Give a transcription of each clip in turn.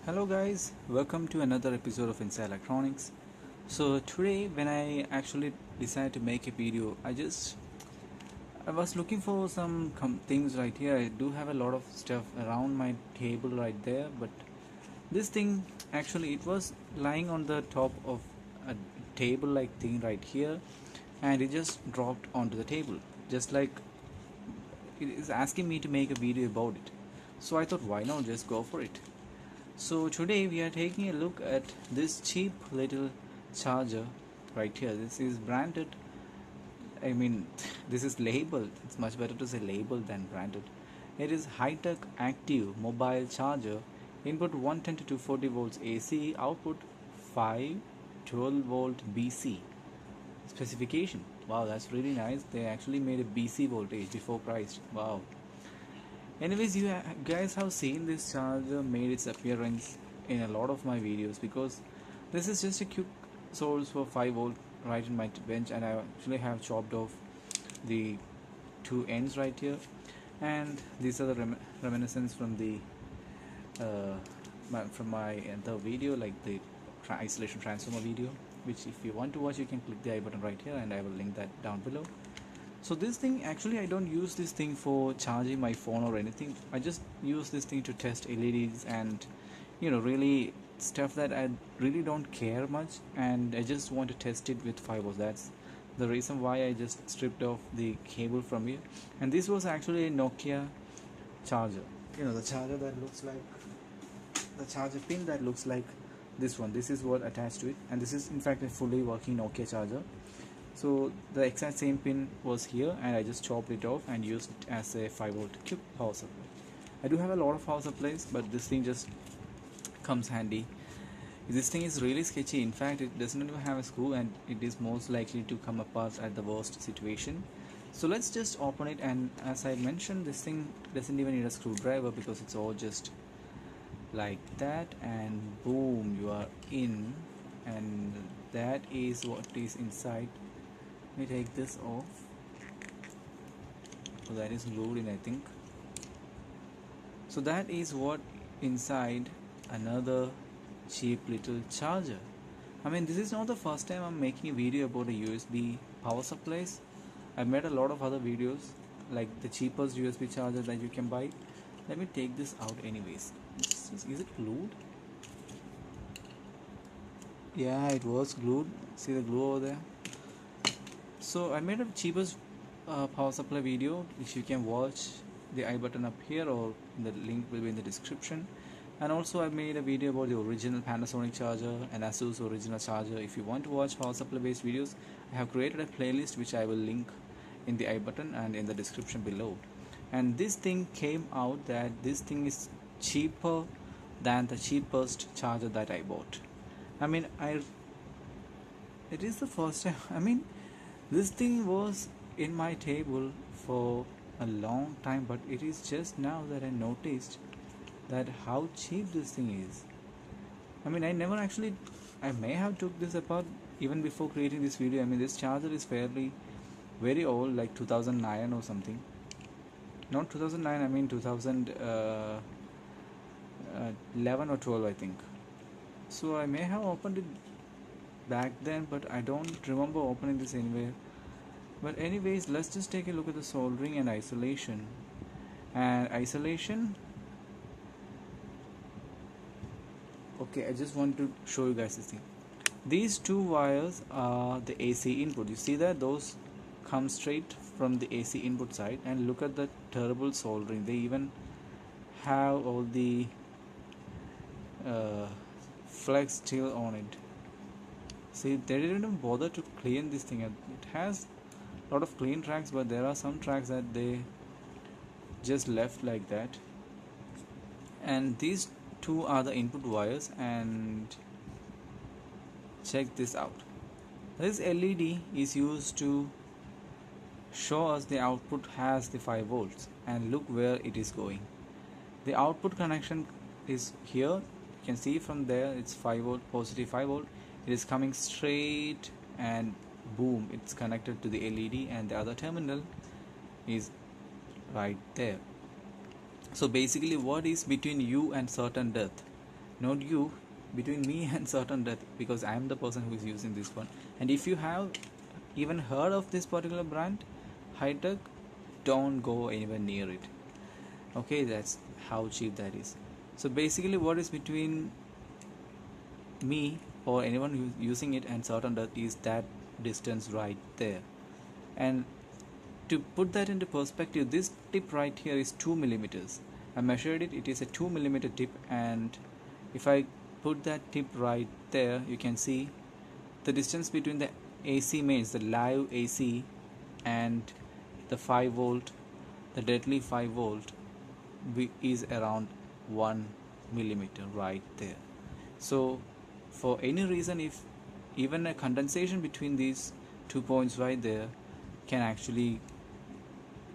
Hello guys, welcome to another episode of Inside Electronics. So today when I actually decided to make a video, I was looking for some things right here. I do have a lot of stuff around my table right there, but this thing actually it was lying on the top of a table like thing right here, and it just dropped onto the table just like it is asking me to make a video about it. So I thought, why not just go for it. So today we are taking a look at this cheap little charger right here. This is branded, I mean this is labeled, it's much better to say labeled than branded. It is high-tech active mobile charger, input 110 to 240 volts AC, output 512 volt BC. Specification, wow, that's really nice. They actually made a BC voltage before priced. Wow. Anyways, you guys have seen this charger made its appearance in a lot of my videos, because this is just a quick source for 5 volt right in my bench, and I actually have chopped off the two ends right here, and these are the reminiscence from the from my other video, like the isolation transformer video, which if you want to watch you can click the I button right here and I will link that down below. So this thing, actually I don't use this thing for charging my phone or anything. I just use this thing to test LEDs and really stuff that I really don't care much, and I just want to test it with 5 volts. That's the reason why I just stripped off the cable from here. And this was actually a Nokia charger, the charger that looks like the charger pin that looks like this one. This is what attached to it, and this is in fact a fully working Nokia charger. So the exact same pin was here, and I just chopped it off and used it as a 5 volt quick power supply. I do have a lot of power supplies, but this thing just comes handy. This thing is really sketchy. In fact, it doesn't even have a screw, and it is most likely to come apart at the worst situation. So let's just open it, and as I mentioned, this thing doesn't even need a screwdriver because it's all just like that, and boom, you are in, and that is what is inside. Let me take this off. So that is glued in, I think. So that is what inside another cheap little charger. I mean, this is not the first time I'm making a video about a USB power supplies. I've made a lot of other videos, like the cheapest USB charger that you can buy. Let me take this out anyways. Is it glued? Yeah, it was glued. See the glue over there? So I made a cheapest power supply video, which you can watch the I button up here, or the link will be in the description. And also I made a video about the original Panasonic charger and Asus original charger. If you want to watch power supply based videos, I have created a playlist which I will link in the I button and in the description below. And this thing came out that this thing is cheaper than the cheapest charger that I bought. I mean, it is the first time. I mean, this thing was in my table for a long time, but it is just now that I noticed that how cheap this thing is. I mean, I may have took this apart even before creating this video. I mean, this charger is very old, like 2009 or something. Not 2009, I mean 2011 or 12, I think. So I may have opened it back then, but I don't remember opening this anywhere. But anyways, let's just take a look at the soldering and isolation. And isolation, okay, I just want to show you guys this thing. These two wires are the AC input. You see that those come straight from the AC input side, and look at the terrible soldering. They even have all the flex still on it. See, they didn't even bother to clean this thing. It has a lot of clean tracks, but there are some tracks that they just left like that. And these two are the input wires, and check this out. This LED is used to show us the output has the 5 volts, and look where it is going. The output connection is here. You can see from there it's 5 volt, positive 5 volt. It is coming straight, and boom, it's connected to the LED, and the other terminal is right there. So basically, what is between you and certain death? not you, between me and certain death, because I am the person who is using this one. And if you have even heard of this particular brand, high tech, don't go anywhere near it. Okay, that's how cheap that is. So basically, what is between me or anyone who's using it and certain death is that distance right there. And to put that into perspective, this tip right here is 2 millimeters. I measured it, it is a 2 millimeter tip, and if I put that tip right there, you can see the distance between the AC mains, the live AC, and the 5 volt, the deadly 5 volt, is around 1 millimeter right there. So for any reason, if even a condensation between these 2 points right there can actually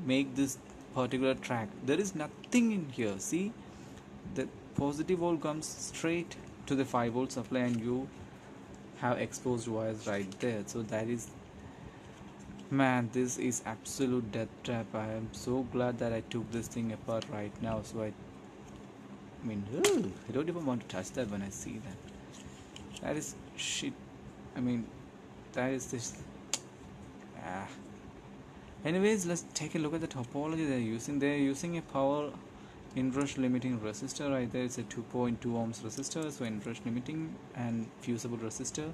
make this particular track, there is nothing in here. See, the positive volt comes straight to the 5 volt supply, and you have exposed wires right there. So that is, man, this is absolute death trap. I am so glad that I took this thing apart right now. So I mean, I don't even want to touch that when I see that. That is shit. I mean, that is this. Anyways, let's take a look at the topology they're using. They're using a power inrush limiting resistor right there. It's a 2.2 ohms resistor, so inrush limiting and fusible resistor.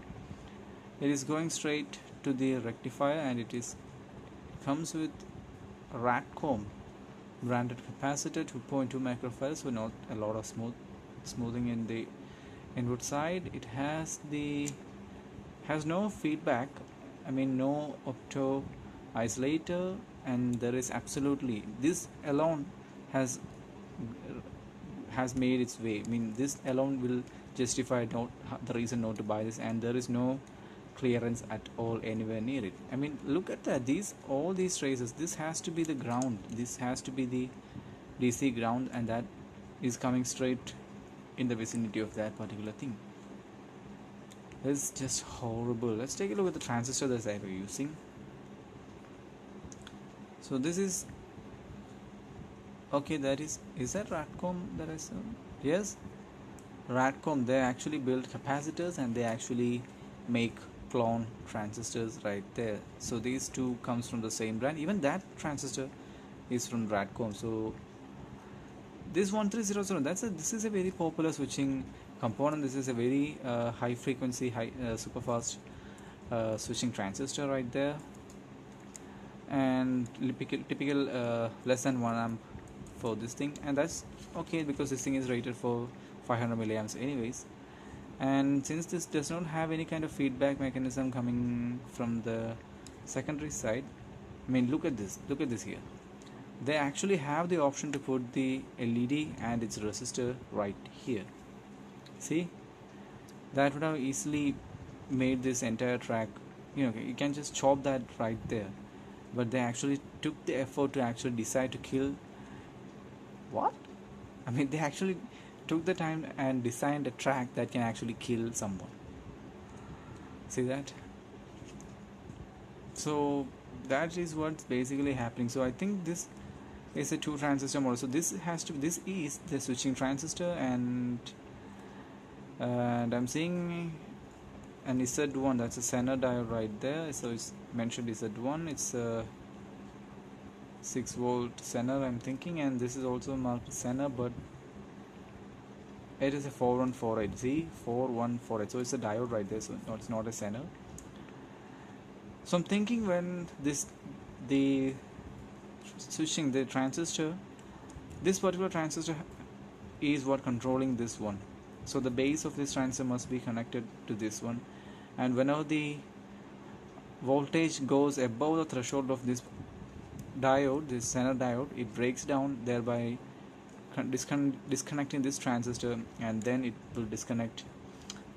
It is going straight to the rectifier, and it comes with Ratcom branded capacitor, 2.2 microfarads, so not a lot of smoothing in the input side. It has no feedback, I mean no opto isolator, and there is absolutely, this alone has made its way. I mean, this alone will justify the reason not to buy this, and there is no clearance at all anywhere near it. I mean, look at that, all these traces, this has to be the ground, this has to be the DC ground, and that is coming straight in the vicinity of that particular thing. It's just horrible. Let's take a look at the transistor that I were using. So this is okay, that is that Ratcom that I saw? Yes, Ratcom. They actually build capacitors, and they actually make clone transistors right there. So these two comes from the same brand. Even that transistor is from Ratcom. So this 1300, this is a very popular switching component. This is a very high frequency, super fast switching transistor right there, and typical less than 1 amp for this thing, and that's okay because this thing is rated for 500 milliamps anyways. And since this does not have any kind of feedback mechanism coming from the secondary side, I mean, look at this here. They actually have the option to put the LED and its resistor right here. See, that would have easily made this entire track, you can just chop that right there, but they actually took the effort to actually decide to kill what? I mean, they actually took the time and designed a track that can actually kill someone. See that? So that is what's basically happening. So I think this is a 2 transistor model. So this is the switching transistor, and I'm seeing an Z1, that's a Zener diode right there. So it's mentioned Z1, it's a 6 volt Zener, I'm thinking, and this is also marked Zener, but it is a 4148, see, 4148, so it's a diode right there, so it's not a Zener. So I'm thinking when the switching the transistor, this particular transistor is what controlling this one. So the base of this transistor must be connected to this one, and whenever the voltage goes above the threshold of this diode, this Zener diode, it breaks down, thereby disconnecting this transistor, and then it will disconnect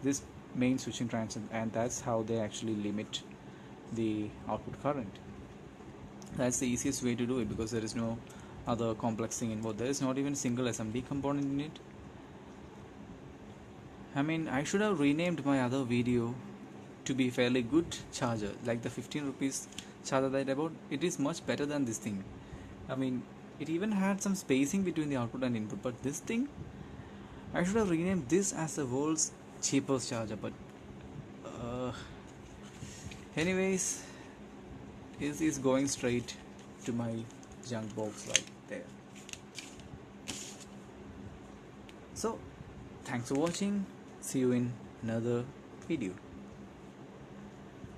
this main switching transistor, and that's how they actually limit the output current. That's the easiest way to do it, because there is no other complex thing involved. There is not even a single assembly component in it. I mean, I should have renamed my other video to be fairly good charger, like the 15 rupees charger that I bought. It is much better than this thing. I mean, it even had some spacing between the output and input, but this thing, I should have renamed this as the world's cheapest charger, but uh, anyways, this is going straight to my junk box right there. So thanks for watching. See you in another video.